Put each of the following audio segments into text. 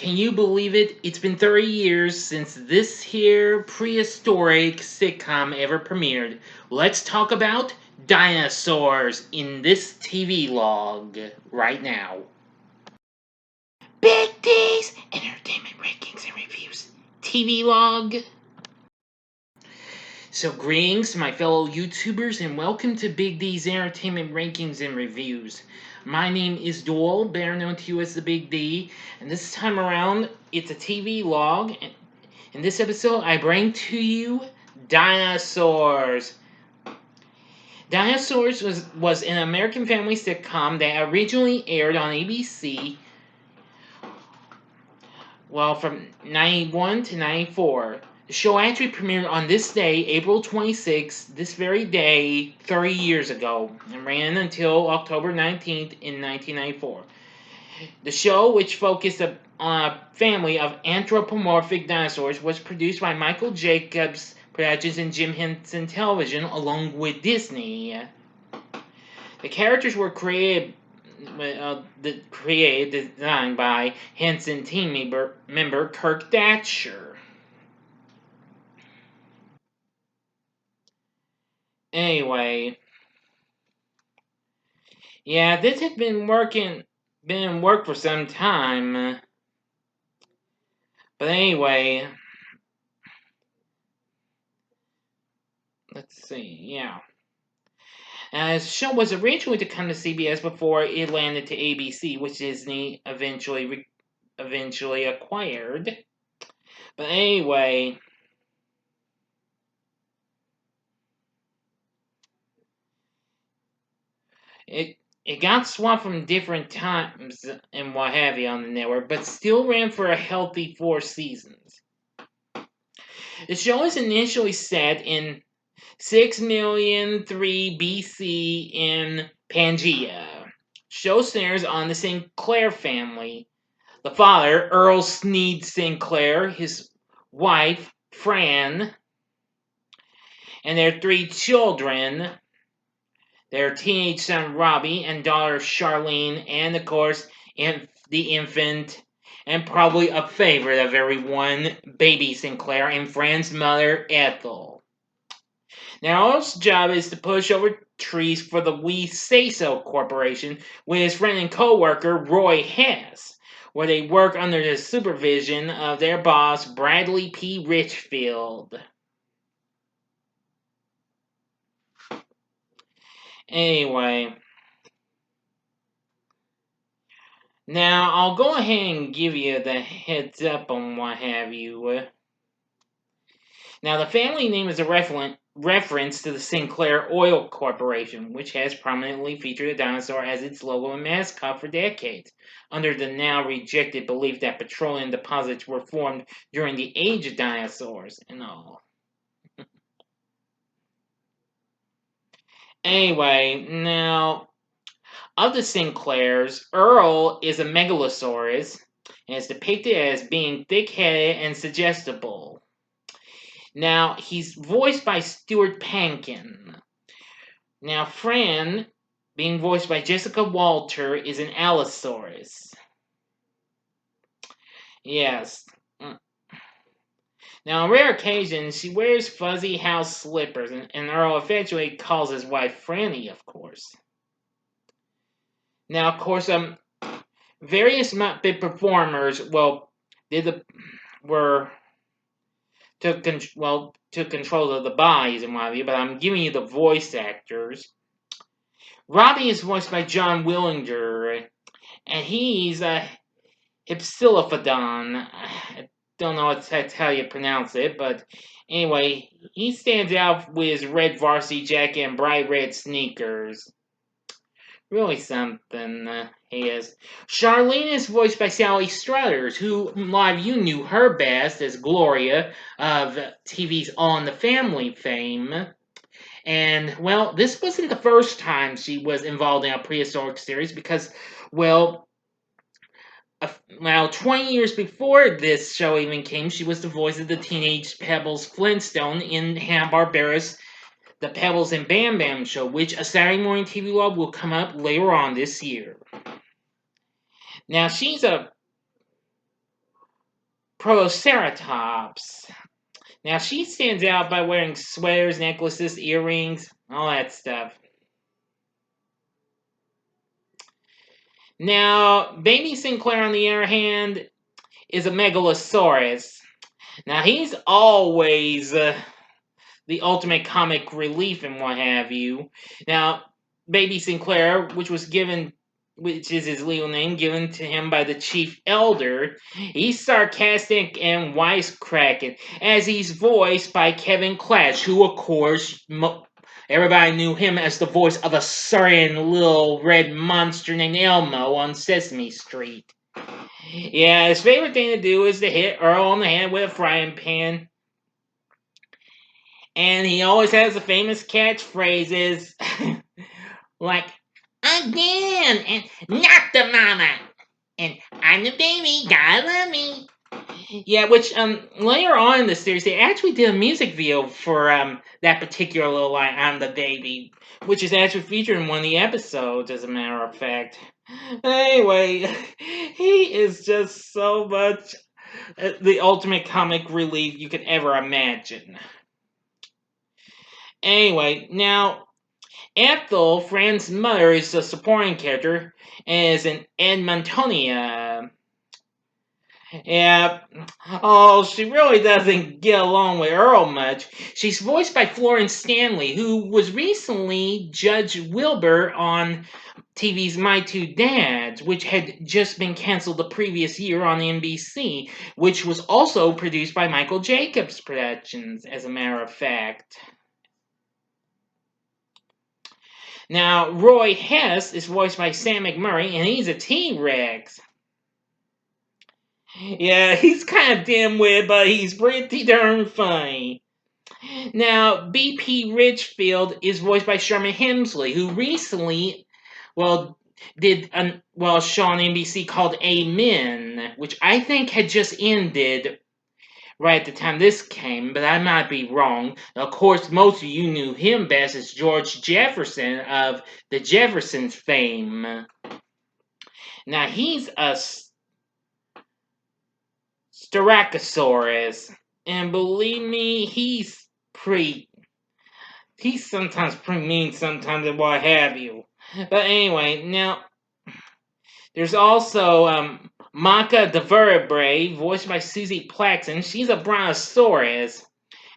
Can you believe it? It's been 30 years since this here prehistoric sitcom ever premiered. Let's talk about dinosaurs in this TV log right now. Big D's Entertainment Rankings and Reviews TV log. So greetings my fellow YouTubers and welcome to Big D's Entertainment Rankings and Reviews. My name is Doyle, better known to you as the Big D, and this time around it's a TV log. In this episode I bring to you Dinosaurs. Dinosaurs was an American family sitcom that originally aired on ABC from 91 to 94. The show actually premiered on this day, April 26th, this very day, 30 years ago, and ran until October 19th in 1994. The show, which focused on a family of anthropomorphic dinosaurs, was produced by Michael Jacobs Productions and Jim Henson Television, along with Disney. The characters were designed by Henson team member Kirk Thatcher. Anyway, yeah, this had been in work for some time. But anyway, let's see, yeah. The show was originally to come to CBS before it landed to ABC, which Disney eventually acquired. But anyway, it got swapped from different times and what have you on the network, but still ran for a healthy 4 seasons. The show was initially set in 6,000,003 BC in Pangaea. Show centers on the Sinclair family. The father, Earl Sneed Sinclair, his wife, Fran, and their 3 children, their teenage son, Robbie, and daughter, Charlene, and, of course, the infant, and probably a favorite of everyone, baby Sinclair, and Fran's mother, Ethel. Now, Earl's job is to push over trees for the We Say So Corporation with his friend and co-worker, Roy Hess, where they work under the supervision of their boss, Bradley P. Richfield. Anyway, now I'll go ahead and give you the heads up on what have you. Now, the family name is a reference to the Sinclair Oil Corporation, which has prominently featured a dinosaur as its logo and mascot for decades, under the now rejected belief that petroleum deposits were formed during the age of dinosaurs and all. Anyway, now, of the Sinclairs, Earl is a megalosaurus and is depicted as being thick-headed and suggestible. Now, he's voiced by Stuart Pankin. Now, Fran, being voiced by Jessica Walter, is an Allosaurus. Yes. Now, on rare occasions, she wears fuzzy house slippers, and Earl eventually calls his wife Franny, of course. Now, of course, various Muppet performers, took control of the bodies and what have you, but I'm giving you the voice actors. Robbie is voiced by John Willinger, and he's a Hypsilophodon. I don't know how you pronounce it, but anyway, he stands out with his red varsity jacket and bright red sneakers. Really something, he is. Charlene is voiced by Sally Struthers, who a lot of you knew her best as Gloria of TV's All in the Family fame. And, well, this wasn't the first time she was involved in a prehistoric series because, 20 years before this show even came, she was the voice of the teenage Pebbles Flintstone in Hanna-Barbera's The Pebbles and Bam Bam Show, which a Saturday morning TV log will come up later on this year. Now, she's a Protoceratops. Now, she stands out by wearing sweaters, necklaces, earrings, all that stuff. Now, baby Sinclair, on the other hand, is a megalosaurus. Now, he's always the ultimate comic relief and what have you. Now, baby Sinclair, which is his legal name, given to him by the chief elder, he's sarcastic and wisecracking, as he's voiced by Kevin Clash, who, of course, everybody knew him as the voice of a certain little red monster named Elmo on Sesame Street. Yeah, his favorite thing to do is to hit Earl on the head with a frying pan. And he always has the famous catchphrases like, again, and not the mama, and I'm the baby, gotta love me. Yeah, which later on in the series, they actually did a music video for that particular little line, I'm the baby, which is actually featured in one of the episodes, as a matter of fact. Anyway, he is just so much the ultimate comic relief you could ever imagine. Anyway, now, Ethel, Fran's mother, is a supporting character and is an Edmontonia. Yeah. Oh, she really doesn't get along with Earl much. She's voiced by Florence Stanley, who was recently Judge Wilbur on TV's My Two Dads, which had just been canceled the previous year on NBC, which was also produced by Michael Jacobs Productions, as a matter of fact. Now, Roy Hess is voiced by Sam McMurray, and he's a T-Rex. Yeah, he's kind of dim-witted, but he's pretty darn funny. Now, B.P. Richfield is voiced by Sherman Hemsley, who recently, did a show on NBC called Amen, which I think had just ended right at the time this came, but I might be wrong. Of course, most of you knew him best as George Jefferson of the Jeffersons fame. Now, he's a Styracosaurus, and believe me, he's sometimes pretty mean sometimes and what have you. But anyway, now, there's also Maka the Vertebrae, voiced by Susie Plaxton. She's a Brontosaurus.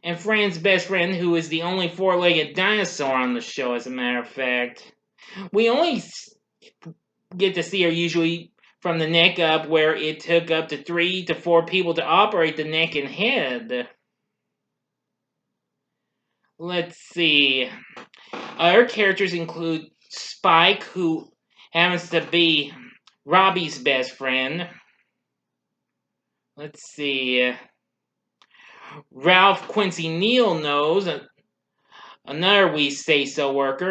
And Fran's best friend, who is the only four-legged dinosaur on the show, as a matter of fact. We only get to see her usually from the neck up, where it took up to 3 to 4 people to operate the neck and head. Let's see. Other characters include Spike, who happens to be Robbie's best friend. Let's see. Ralph Quincy Neal-Nose, another We Say So worker,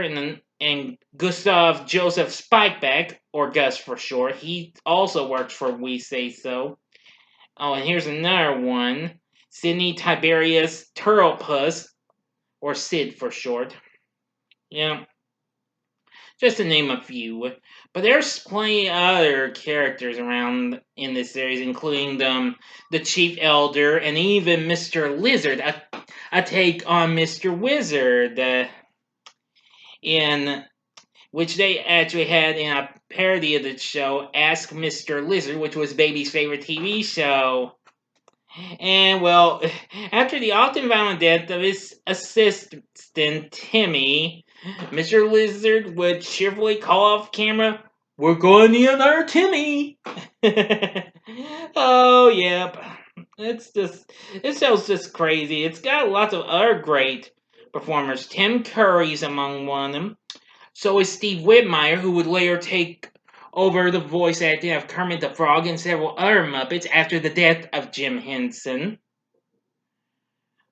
and Gustav Joseph Spikeback, or Gus for short. He also works for We Say So. Oh, and here's another one. Sidney Tiberius Turtlepus, or Sid for short. Yeah. Just to name a few. But there's plenty of other characters around in this series, including the Chief Elder and even Mr. Lizard, a take on Mr. Wizard, in which they actually had in a parody of the show, Ask Mr. Lizard, which was Baby's favorite TV show. And, well, after the often violent death of his assistant, Timmy, Mr. Lizard would cheerfully call off camera, "We're going to need another Timmy!" Oh, yep. This show's just crazy. It's got lots of other great performers. Tim Curry's among one of them. So is Steve Whitmire, who would later take over the voice acting of Kermit the Frog and several other Muppets after the death of Jim Henson.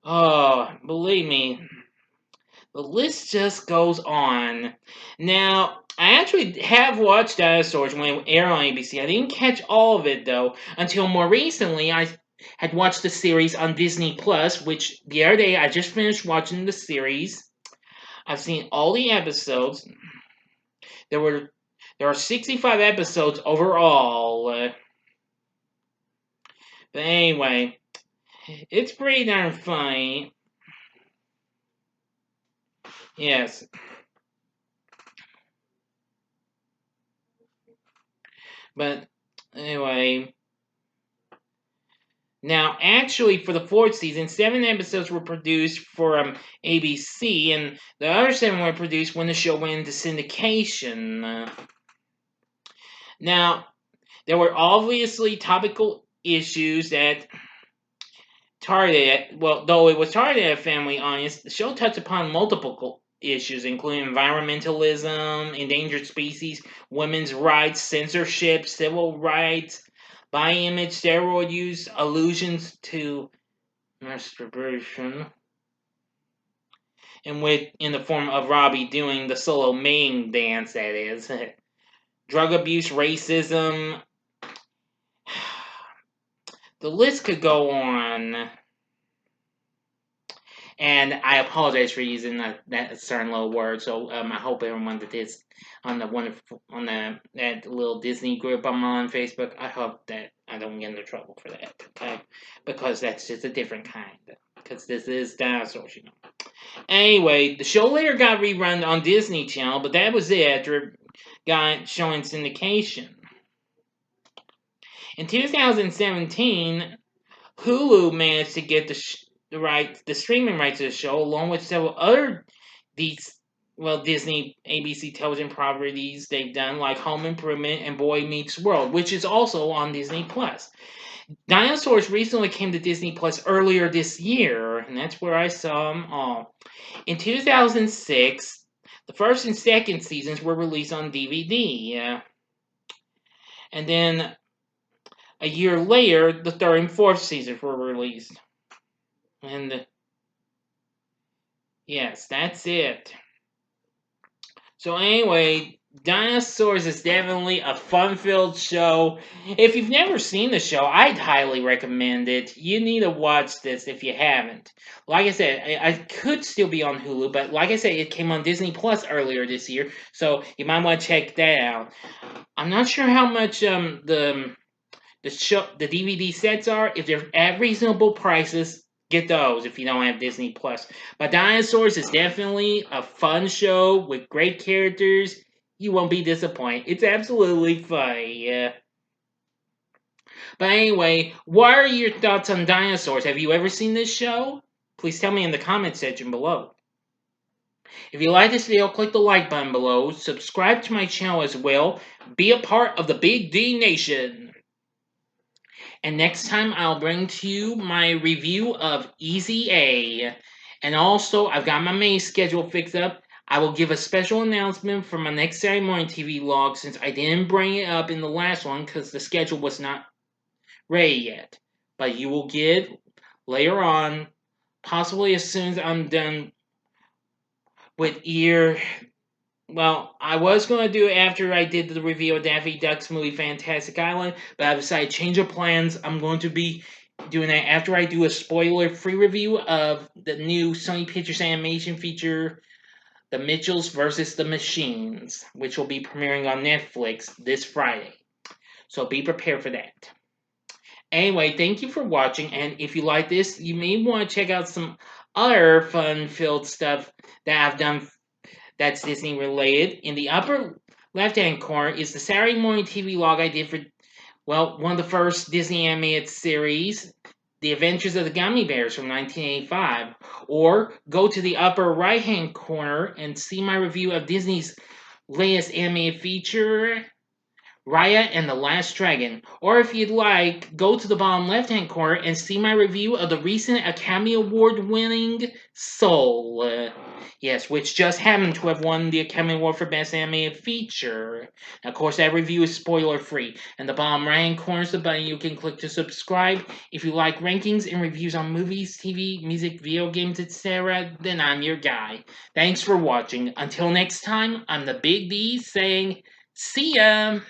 Oh, believe me, the list just goes on. Now, I actually have watched Dinosaurs when it aired on ABC. I didn't catch all of it, though, until more recently I had watched the series on Disney+, which the other day I just finished watching the series. I've seen all the episodes. There are 65 episodes overall. But anyway, it's pretty darn funny. Yes. But anyway, now actually for the fourth season, 7 episodes were produced for ABC, and the other 7 were produced when the show went into syndication. Now, there were obviously topical issues that targeted, well, though it was targeted at a family audience, the show touched upon multiple issues, including environmentalism, endangered species, women's rights, censorship, civil rights, body image, steroid use, allusions to masturbation, in the form of Robbie doing the solo main dance, that is, drug abuse, racism. The list could go on. And I apologize for using that certain little word. So I hope everyone that is on that little Disney group I'm on Facebook. I hope that I don't get into trouble for that. Okay, because that's just a different kind. Because this is Dinosaurs, Anyway, the show later got rerun on Disney Channel, but that was it after it got showing syndication. In 2017, Hulu managed to get the streaming rights to the show, along with several other Disney ABC television properties they've done, like Home Improvement and Boy Meets World, which is also on Disney Plus. Dinosaurs recently came to Disney Plus earlier this year, and that's where I saw them all. In 2006, the first and second seasons were released on DVD, and then a year later, the third and fourth seasons were released. And yes, that's it. So anyway, Dinosaurs is definitely a fun-filled show. If you've never seen the show, I'd highly recommend it. You need to watch this if you haven't. Like I said, I could still be on Hulu, but like I said, it came on Disney Plus earlier this year, so you might want to check that out. I'm not sure how much the DVD sets are. If they're at reasonable prices, get those if you don't have Disney Plus. But Dinosaurs is definitely a fun show with great characters. You won't be disappointed. It's absolutely funny. Yeah. But anyway, what are your thoughts on Dinosaurs? Have you ever seen this show? Please tell me in the comment section below. If you like this video, click the like button below. Subscribe to my channel as well. Be a part of the Big D Nation. And next time I'll bring to you my review of Easy A. And also, I've got my main schedule fixed up. I will give a special announcement for my next Saturday morning TV vlog, since I didn't bring it up in the last one because the schedule was not ready yet. But you will get later on, possibly as soon as I'm done with well, I was going to do it after I did the review of Daffy Duck's movie Fantastic Island, but I decided to change of plans. I'm going to be doing that after I do a spoiler-free review of the new Sony Pictures animation feature, The Mitchells vs. the Machines, which will be premiering on Netflix this Friday. So be prepared for that. Anyway, thank you for watching, and if you like this, you may want to check out some other fun-filled stuff that I've done that's Disney related. In the upper left-hand corner is the Saturday morning TV log I did for, well, one of the first Disney animated series, The Adventures of the Gummy Bears from 1985. Or go to the upper right-hand corner and see my review of Disney's latest animated feature, Raya and the Last Dragon. Or if you'd like, go to the bottom left-hand corner and see my review of the recent Academy Award-winning Soul. Yes, which just happened to have won the Academy Award for Best Animated Feature. Now, of course, that review is spoiler-free. And the bottom right-hand corner is the button you can click to subscribe. If you like rankings and reviews on movies, TV, music, video games, etc., then I'm your guy. Thanks for watching. Until next time, I'm the Big D saying, see ya!